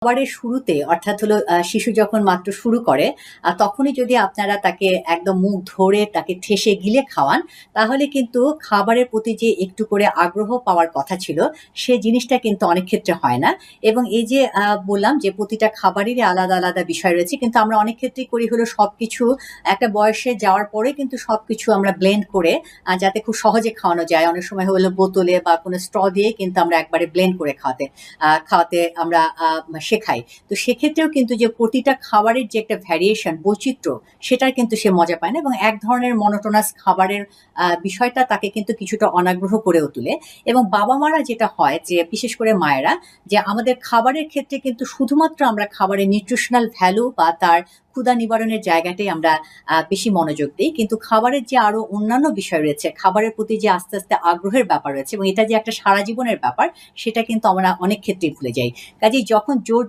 খাবারের শুরুতে অর্থাৎ হলো শিশু যখন মাত্র শুরু করে তখনই যদি আপনারা তাকে একদম মুখ ধরে তাকে ঠেসে গিলে খাওয়ান, তাহলে কিন্তু খাবারের প্রতি যে একটু করে আগ্রহ পাওয়ার কথা ছিল, সে জিনিসটা কিন্তু অনেক ক্ষেত্রে হয় না। এবং এই যে বললাম যে প্রতিটা খাবারেরই আলাদা, আলাদা বিষয় রয়েছে। কিন্তু আমরা অনেক ক্ষেত্রেই করি হলো সবকিছু একটা বয়সে যাওয়ার পরে কিন্তু সবকিছু আমরা ব্লেন্ড করে যাতে খুব সহজে খাওয়ানো যায়। অনেক সময় হলো বোতলে বা কোনো স্ট্র দিয়ে কিন্তু আমরা একবারে ব্লেন্ড করে খাওয়াতে আমরা শেখাই। তো সেক্ষেত্রেও কিন্তু যে প্রতিটা খাবারের যে একটা ভ্যারিয়েশন, বৈচিত্র্য, সেটার কিন্তু সে মজা পায় না এবং এক ধরনের মনোটোনাস খাবারের বিষয়টা তাকে কিন্তু কিছুটা অনাগ্রহ করেও তোলে। এবং বাবা-মারা যেটা হয় যে বিশেষ করে মায়েরা, যে আমাদের খাবারের ক্ষেত্রে কিন্তু শুধুমাত্র আমরা খাবারের নিউট্রিশনাল ভ্যালু বা তার ক্ষুধা নিবারণের জায়গাটাই আমরা বেশি মনোযোগ দেই। কিন্তু খাবারের যে আরো অন্যান্য বিষয় রয়েছে, খাবারের প্রতি যে আস্তে, আস্তে আগ্রহের ব্যাপার রয়েছে এবং এটা যে একটা সারা জীবনের ব্যাপার, সেটা কিন্তু আমরা অনেক ক্ষেত্রেই ভুলে যাই। কাজেই যখন জোর